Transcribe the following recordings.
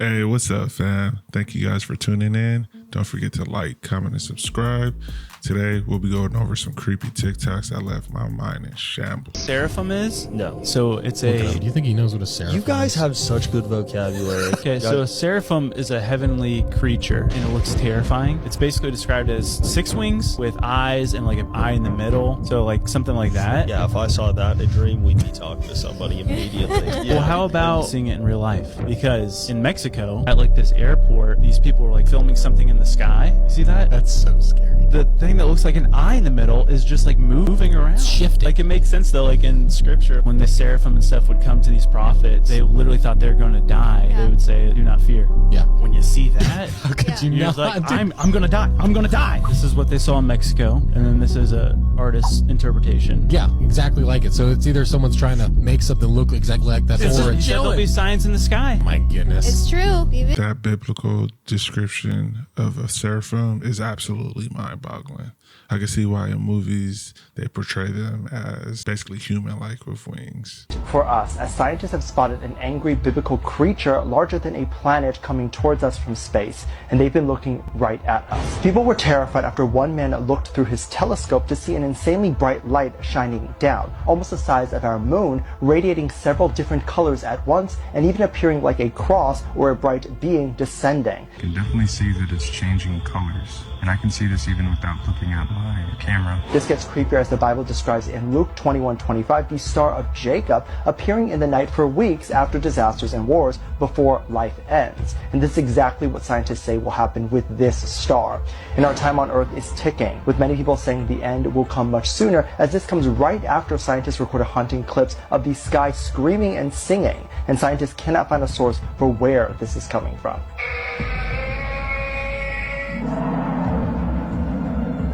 Hey, what's up, fam? Thank you guys for tuning in. Don't forget to like, comment, and subscribe. Today, we'll be going over some creepy TikToks that left my mind in shambles. Seraphim is? No. So it's a... Do you think he knows what a seraphim You guys is? have such good vocabulary. Okay, so a seraphim is a heavenly creature, and it looks terrifying. It's basically described as 6 wings with eyes and like an eye in the middle. So like something like that. Yeah, if I saw that in a dream, we'd be talking to somebody immediately. Yeah. Well, how about seeing it in real life? Because in Mexico, at like this airport, these people were like filming something in the sky. You see that? That's so scary. The thing that looks like an eye in the middle is just like moving around. It's shifting. Like it makes sense though, like in scripture, when the seraphim and stuff would come to these prophets, they literally thought they were going to die. Yeah. They would say, do not fear. Yeah. When you see that, How could you you're not? just like, dude? I'm going to die. I'm going to die. This is what they saw in Mexico. And then this is a artist's interpretation. Yeah, exactly like it. So it's either someone's trying to make something look exactly like that, or it's There'll be signs in the sky. my goodness. It's true. Even That biblical description of a seraphim is absolutely mind-boggling. I can see why in movies they portray them as basically human-like with wings. For us, as scientists have spotted an angry biblical creature larger than a planet coming towards us from space, and they've been looking right at us. People were terrified after one man looked through his telescope to see an insanely bright light shining down, almost the size of our moon, radiating several different colors at once, and even appearing like a cross or a bright being descending. I can definitely see that it's changing colors, and I can see this even without looking at my camera. This gets creepier as the Bible describes in Luke 21:25 the Star of Jacob appearing in the night for weeks after disasters and wars before life ends. And this is exactly what scientists say will happen with this star. And our time on Earth is ticking, with many people saying the end will come much sooner, as this comes right after scientists recorded haunting clips of the sky screaming and singing, and scientists cannot find a source for where this is coming from.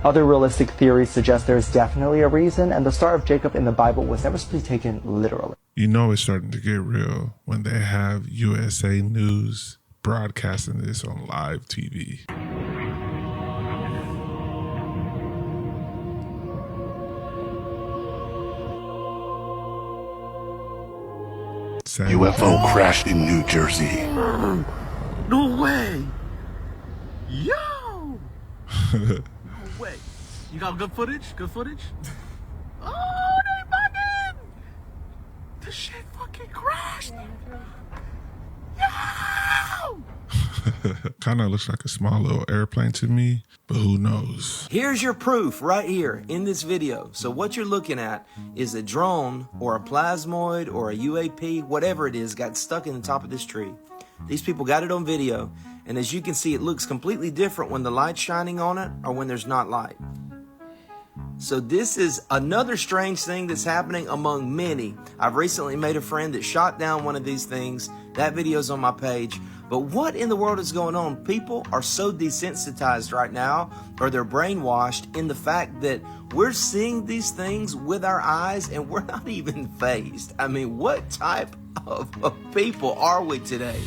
Other realistic theories suggest there is definitely a reason, and the Star of Jacob in the Bible was never supposed to be taken literally. You know it's starting to get real when they have USA News broadcasting this on live TV. UFO crashed in New Jersey. No way! Yo! No way. You got good footage? Good footage? Oh, they bugging! The shit fucking crashed! Yo! Kind of looks like a small little airplane to me, but who knows? Here's your proof right here in this video. So what you're looking at is a drone or a plasmoid or a UAP, whatever it is, got stuck in the top of this tree. These people got it on video, and as you can see, it looks completely different when the light's shining on it or when there's not light. So this is another strange thing that's happening among many. I've recently made a friend that shot down one of these things. That video's on my page. But what in the world is going on? People are so desensitized right now, or they're brainwashed in the fact that we're seeing these things with our eyes and we're not even fazed. I mean, what type of people are we today?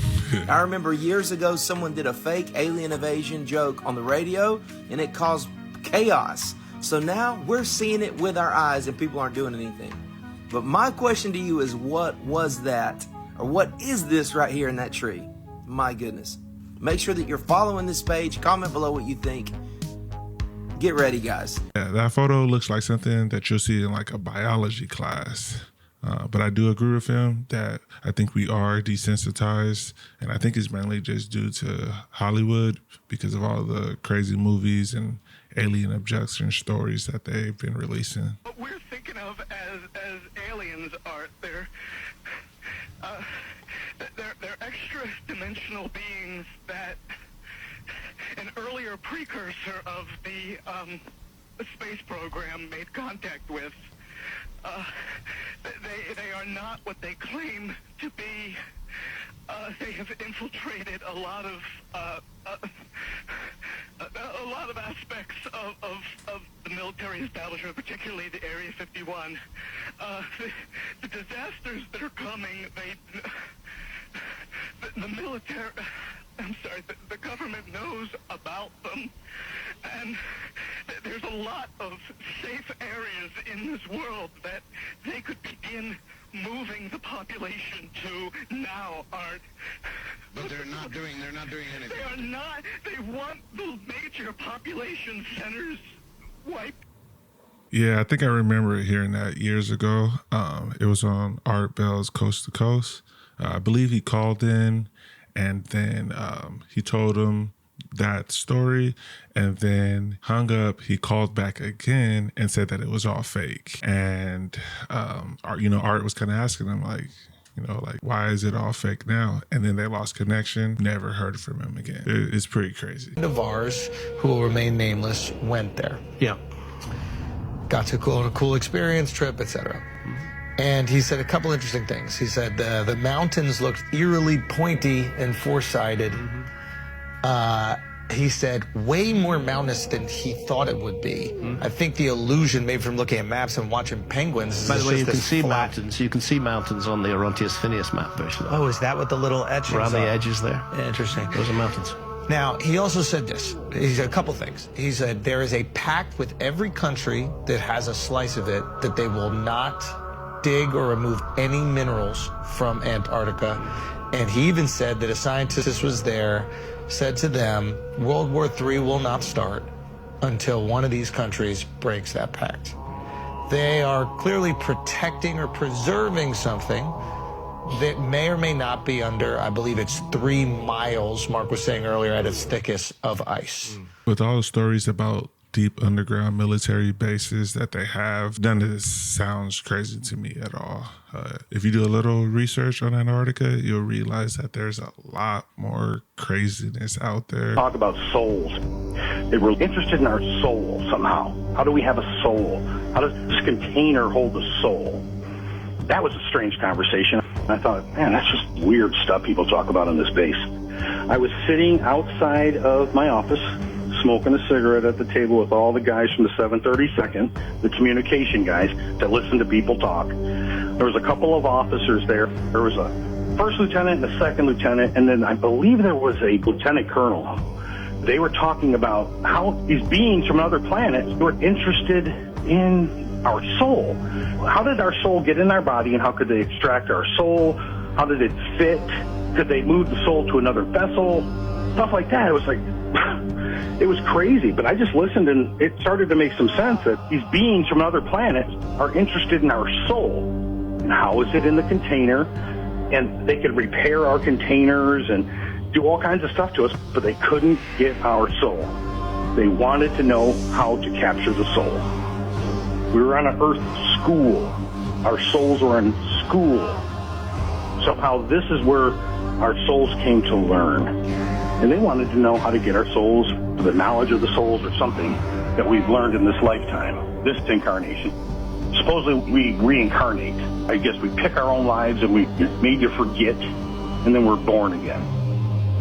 I remember years ago someone did a fake alien invasion joke on the radio and it caused chaos. So now we're seeing it with our eyes and people aren't doing anything. But my question to you is, what was that? Or what is this right here in that tree? My goodness. Make sure that you're following this page. Comment below what you think. Get ready, guys. Yeah, that photo looks like something that you'll see in like a biology class. But I do agree with him that I think we are desensitized, and I think it's mainly just due to Hollywood because of all the crazy movies and alien abduction stories that they've been releasing. What we're thinking of as aliens are they're extra dimensional beings that an earlier precursor of the space program made contact with. They are not what they claim to be. They have infiltrated a lot of aspects of the military establishment, particularly the Area 51. The disasters that are coming, the military, the government knows about them, and there's a lot of safe areas in this world that they could begin moving the population to now, Art. But they're not doing anything. They are not. They want the major population centers wiped. Yeah, I think I remember hearing that years ago. It was on Art Bell's Coast to Coast. I believe he called in, and then he told him that story, and then hung up. He called back again and said that it was all fake. And Art was kind of asking him like, why is it all fake now? And then they lost connection. Never heard from him again. It's pretty crazy. Of ours, who will remain nameless, went there. Yeah. Got to go on a cool experience, trip, etc. And he said a couple interesting things. He said the mountains looked eerily pointy and four-sided. He said way more mountainous than he thought it would be. I think the illusion, maybe from looking at maps and watching penguins, By the way, you can see flat mountains. You can see mountains on the Orontius Phineas map, basically. Oh, is that what the little etchings around the are? edges there? Interesting. Those are mountains. Now, he also said this. He said a couple things. He said there is a pact with every country that has a slice of it that they will not dig or remove any minerals from Antarctica. And he even said that a scientist was there, said to them, World War III will not start until one of these countries breaks that pact. They are clearly protecting or preserving something that may or may not be under, I believe it's 3 miles, Mark was saying earlier, at its thickest of ice. With all the stories about deep underground military bases that they have, none of this sounds crazy to me at all. If you do a little research on Antarctica, you'll realize that there's a lot more craziness out there. Talk about souls. They were interested in our soul somehow. How do we have a soul? How does this container hold a soul? That was a strange conversation. I thought, man, that's just weird stuff people talk about on this base. I was sitting outside of my office, smoking a cigarette at the table with all the guys from the 732nd, the communication guys that listen to people talk. There was a couple of officers there. There was a first lieutenant and a second lieutenant, and then I believe there was a lieutenant colonel. They were talking about how these beings from another planet were interested in our soul. How did our soul get in our body, and how could they extract our soul? How did it fit? Could they move the soul to another vessel? Stuff like that. It was like, it was crazy, but I just listened, and it started to make some sense that these beings from another planet are interested in our soul. And how is it in the container? And they could repair our containers and do all kinds of stuff to us, but they couldn't get our soul. They wanted to know how to capture the soul. We were on an Earth school. Our souls were in school. Somehow this is where our souls came to learn. And they wanted to know how to get our souls, the knowledge of the souls or something that we've learned in this lifetime, this incarnation. Supposedly we reincarnate. I guess we pick our own lives and we made to forget, and then we're born again.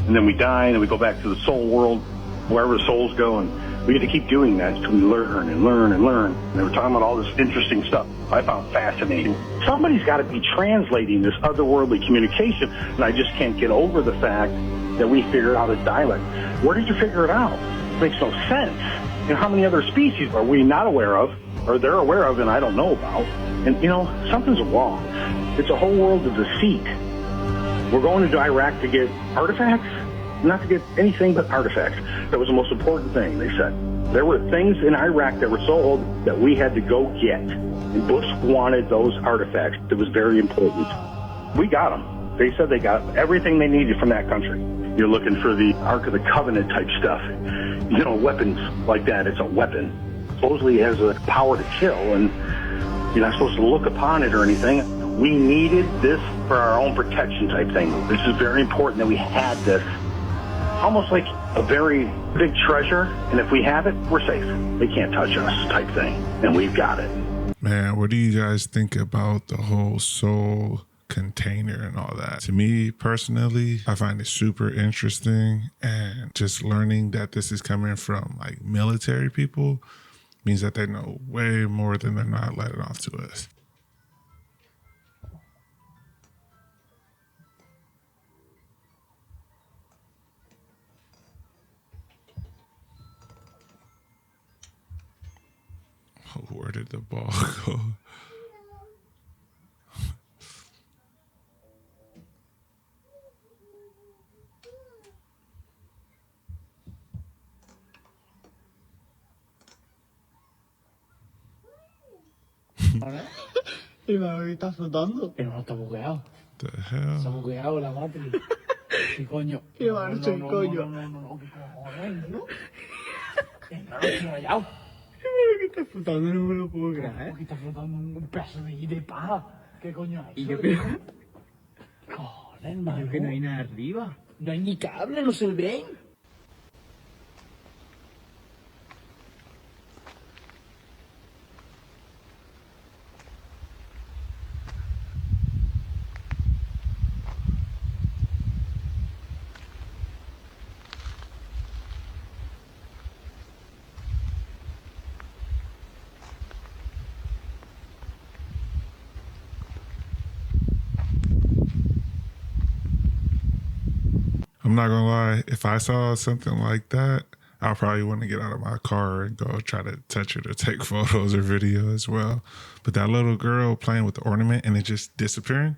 And then we die and we go back to the soul world, wherever the souls go, and we get to keep doing that until we learn and learn and learn. And they were talking about all this interesting stuff I found fascinating. Somebody's got to be translating this otherworldly communication, and I just can't get over the fact that we figured out a dialect. Where did you figure it out? It makes no sense. And how many other species are we not aware of, or they're aware of and I don't know about? And, something's wrong. It's a whole world of deceit. We're going to Iraq to get artifacts? Not to get anything but artifacts. That was the most important thing, they said. There were things in Iraq that were so old that we had to go get. And Bush wanted those artifacts. It was very important. We got them. They said they got everything they needed from that country. You're looking for the Ark of the Covenant type stuff. Weapons like that. It's a weapon. Supposedly it has the power to kill, and you're not supposed to look upon it or anything. We needed this for our own protection type thing. This is very important that we had this. Almost like a very big treasure, and if we have it, we're safe. They can't touch us type thing, and we've got it. Man, what do you guys think about the whole soul container and all that? To me personally, I find it super interesting, and just learning that this is coming from like military people means that they know way more than they're not letting off to us. Where did the ball go? Y me está flotando. Pero no está bugueado. The hell? Está bugueado la Matrix. ¿Qué coño? ¿Qué va a ser coño? No, ¿qué cojones, no? No, estoy rayado. ¿Qué está flotando? No me lo puedo creer. ¿Qué está flotando un pedazo de paja? ¿Qué coño hay? ¿Y yo qué? Cojones, hermano. ¿Yo que no hay nada arriba? No hay ni cable, no se ven. I'm not gonna lie, if I saw something like that, I'll probably want to get out of my car and go try to touch it or take photos or video as well. But that little girl playing with the ornament and it just disappearing,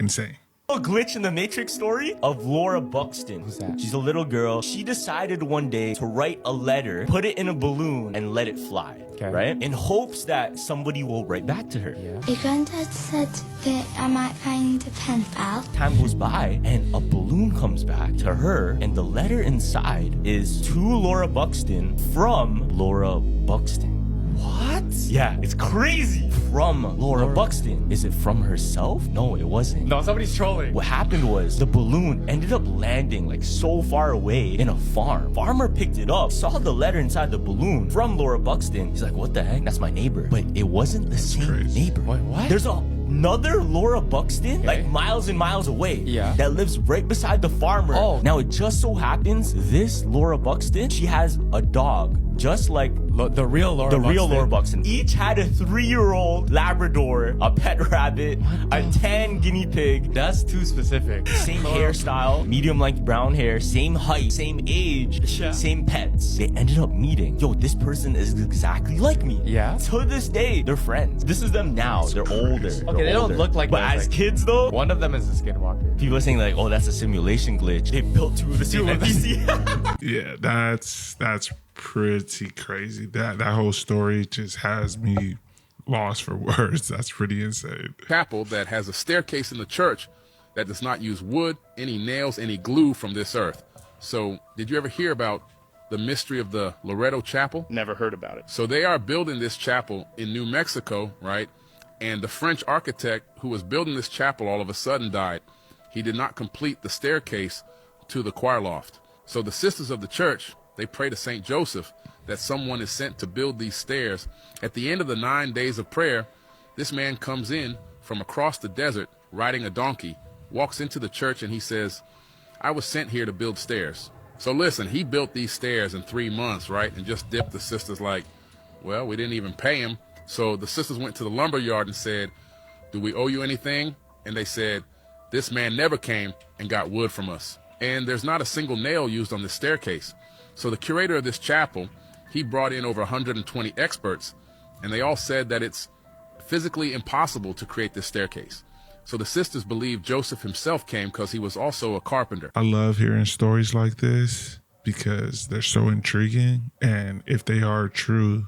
insane. A glitch in the Matrix story of Laura Buxton. Who's that? She's a little girl. She decided one day to write a letter, put it in a balloon, and let it fly. Okay. Right? In hopes that somebody will write back to her. Yeah. Your granddad said that I might find a pen pal. Time goes by, and a balloon comes back to her, and the letter inside is to Laura Buxton from Laura Buxton. What? Yeah, it's crazy. From Laura Buxton. Is it from herself? No, it wasn't. No, somebody's trolling. What happened was the balloon ended up landing like so far away in a farm. Farmer picked it up, saw the letter inside the balloon from Laura Buxton. He's like, what the heck? That's my neighbor. But it wasn't the same neighbor. Wait, what? There's another Laura Buxton, like miles and miles away, that lives right beside the farmer. Oh. Now it just so happens this Laura Buxton, she has a dog, just like the real Laura Buxton. Each had a 3-year-old Labrador, a pet rabbit, a tan guinea pig. That's too specific. Same hairstyle, medium-length brown hair, same height, same age, same pets. They ended up meeting. Yo, this person is exactly like me. Yeah? To this day, they're friends. This is them now. They're older. Okay, they don't look like But those, as like- kids, though, One of them is a skinwalker. people are saying like, oh, that's a simulation glitch. They built two of the same NPC. Yeah, that's pretty crazy. That whole story just has me lost for words. That's pretty insane. Chapel that has a staircase in the church that does not use wood, any nails, any glue from this earth. So, did you ever hear about the mystery of the Loretto Chapel? Never heard about it. So they are building this chapel in New Mexico, right? And the French architect who was building this chapel all of a sudden died. He did not complete the staircase to the choir loft. So the sisters of the church, they pray to St. Joseph that someone is sent to build these stairs. At the end of the 9 days of prayer, this man comes in from across the desert riding a donkey, walks into the church, and he says, I was sent here to build stairs. So listen, he built these stairs in 3 months, right? And just dipped the sisters like, well, we didn't even pay him. So the sisters went to the lumber yard and said, do we owe you anything? And they said, this man never came and got wood from us. And there's not a single nail used on this staircase. So the curator of this chapel, he brought in over 120 experts, and they all said that it's physically impossible to create this staircase. So the sisters believe Joseph himself came because he was also a carpenter. I love hearing stories like this because they're so intriguing. And if they are true,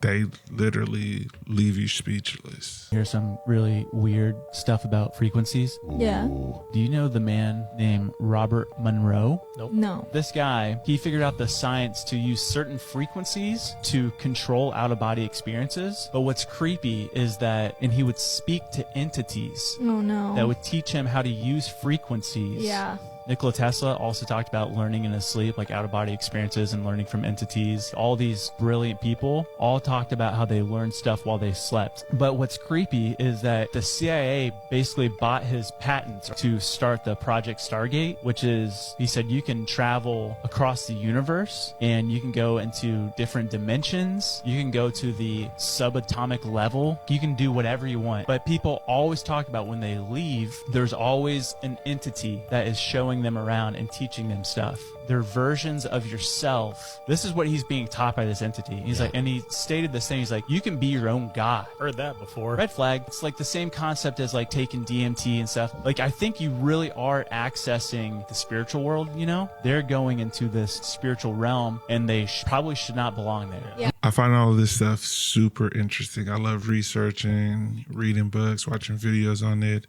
they literally leave you speechless. Here's some really weird stuff about frequencies. Yeah. Do you know the man named Robert Monroe? Nope. No. This guy, he figured out the science to use certain frequencies to control out-of-body experiences. But what's creepy is that, and he would speak to entities Oh no. that would teach him how to use frequencies. Yeah. Nikola Tesla also talked about learning in his sleep, like out-of-body experiences and learning from entities. All these brilliant people all talked about how they learned stuff while they slept. But what's creepy is that the CIA basically bought his patents to start the Project Stargate, which is, he said, you can travel across the universe and you can go into different dimensions. You can go to the subatomic level. You can do whatever you want. But people always talk about when they leave, there's always an entity that is showing them around and teaching them stuff. They're versions of yourself. This is what he's being taught by this entity. He's like, and he stated this thing. He's like, you can be your own god. Heard that before. Red flag. It's like the same concept as like taking DMT and stuff. Like, I think you really are accessing the spiritual world, you know? They're going into this spiritual realm and they probably should not belong there. Yeah. I find all of this stuff super interesting. I love researching, reading books, watching videos on it,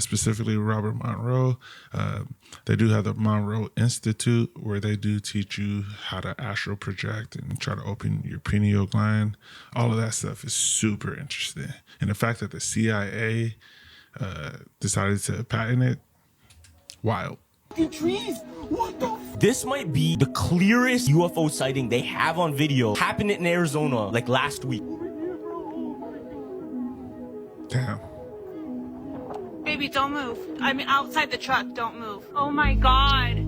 specifically Robert Monroe. They do have the Monroe Institute where they do teach you how to astral project and try to open your pineal gland. All of that stuff is super interesting. And the fact that the CIA decided to patent it, wild. Trees? What the This might be the clearest UFO sighting they have on video. Happened in Arizona like last week. Damn. Baby, don't move. I mean, outside the truck, don't move. Oh my God.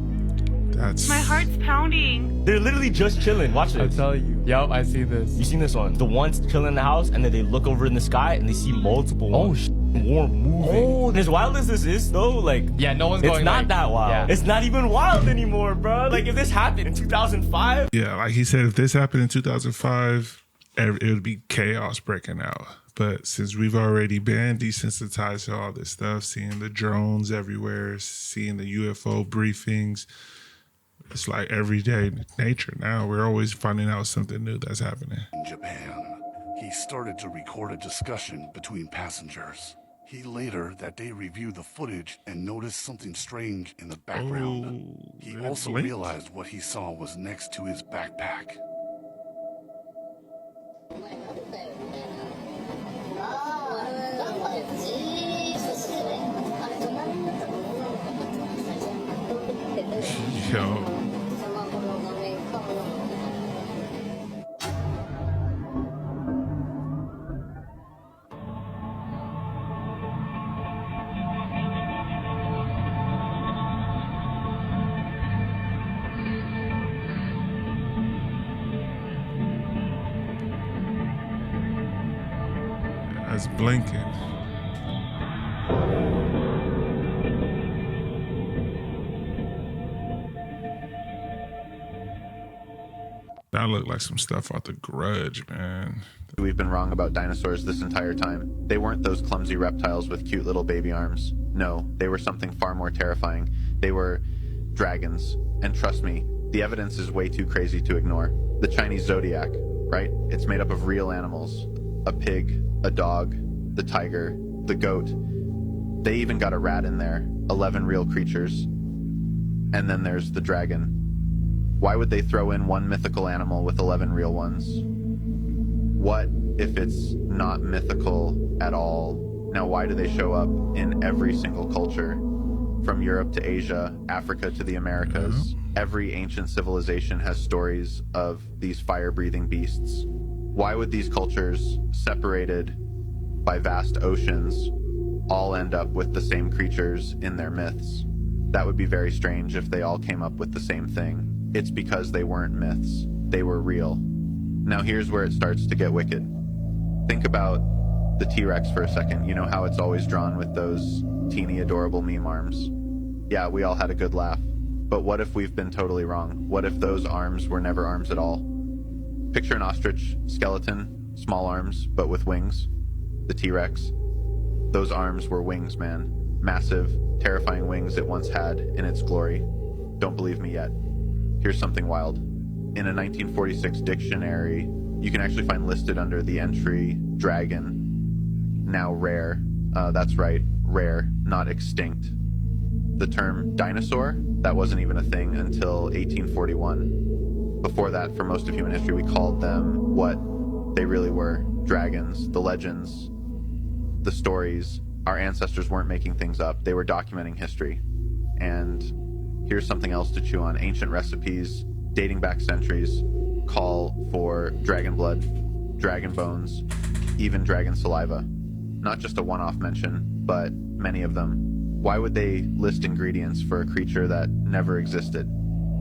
That's... My heart's pounding. They're literally just chilling. Watch this. I tell you. Yep, I see this. You seen this one? The ones chilling in the house and then they look over in the sky and they see multiple ones. Warm moving. Oh, as wild as this is though, like, yeah, no one's going. It's not like, that wild. Yeah. It's not even wild anymore, bro. Like, if this happened in 2005. Yeah, like he said, if this happened in 2005, it would be chaos breaking out. But since we've already been desensitized to all this stuff, seeing the drones everywhere, seeing the UFO briefings, it's like everyday nature now. We're always finding out something new that's happening. In Japan, he started to record a discussion between passengers. He later that day reviewed the footage and noticed something strange in the background. He also realized what he saw was next to his backpack. Yo. That's blinking. That looked like some stuff out The Grudge, man. We've been wrong about dinosaurs this entire time. They weren't those clumsy reptiles with cute little baby arms. No, they were something far more terrifying. They were dragons. And trust me, the evidence is way too crazy to ignore. The Chinese zodiac, right? It's made up of real animals. A pig, a dog, the tiger, the goat. They even got a rat in there. 11 real creatures. And then there's the dragon. Why would they throw in one mythical animal with 11 real ones? What if it's not mythical at all? Now, why do they show up in every single culture? From Europe to Asia, Africa to the Americas. Every ancient civilization has stories of these fire-breathing beasts. Why would these cultures, separated by vast oceans, all end up with the same creatures in their myths? That would be very strange if they all came up with the same thing. It's because they weren't myths. They were real. Now here's where it starts to get wicked. Think about the T-Rex for a second. You know how it's always drawn with those teeny adorable meme arms? Yeah, we all had a good laugh. But what if we've been totally wrong? What if those arms were never arms at all? Picture an ostrich skeleton, small arms, but with wings. The T-Rex. Those arms were wings, man. Massive, terrifying wings it once had in its glory. Don't believe me yet. Here's something wild. In a 1946 dictionary, you can actually find listed under the entry dragon, now rare. That's right, rare, not extinct. The term dinosaur, that wasn't even a thing until 1841. Before that, for most of human history, we called them what they really were. Dragons, the legends, the stories. Our ancestors weren't making things up. They were documenting history. And here's something else to chew on. Ancient recipes, dating back centuries, call for dragon blood, dragon bones, even dragon saliva. Not just a one-off mention, but many of them. Why would they list ingredients for a creature that never existed?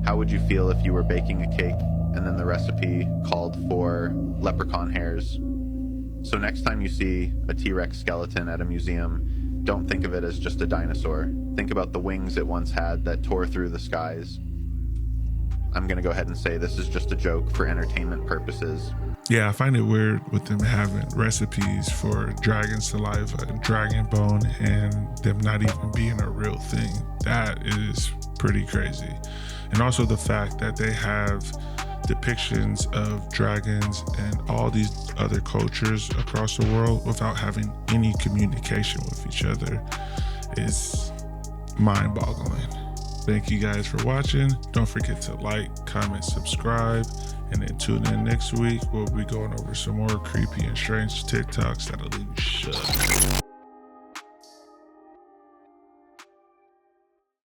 How would you feel if you were baking a cake and then the recipe called for leprechaun hairs? So next time you see a T-Rex skeleton at a museum, don't think of it as just a dinosaur. Think about the wings it once had that tore through the skies. I'm gonna go ahead and say this is just a joke for entertainment purposes. Yeah, I find it weird with them having recipes for dragon saliva and dragon bone and them not even being a real thing. That is pretty crazy. And also the fact that they have depictions of dragons and all these other cultures across the world without having any communication with each other is mind-boggling. Thank you guys for watching. Don't forget to like, comment, subscribe, and then tune in next week. We'll be going over some more creepy and strange TikToks that'll leave you shook.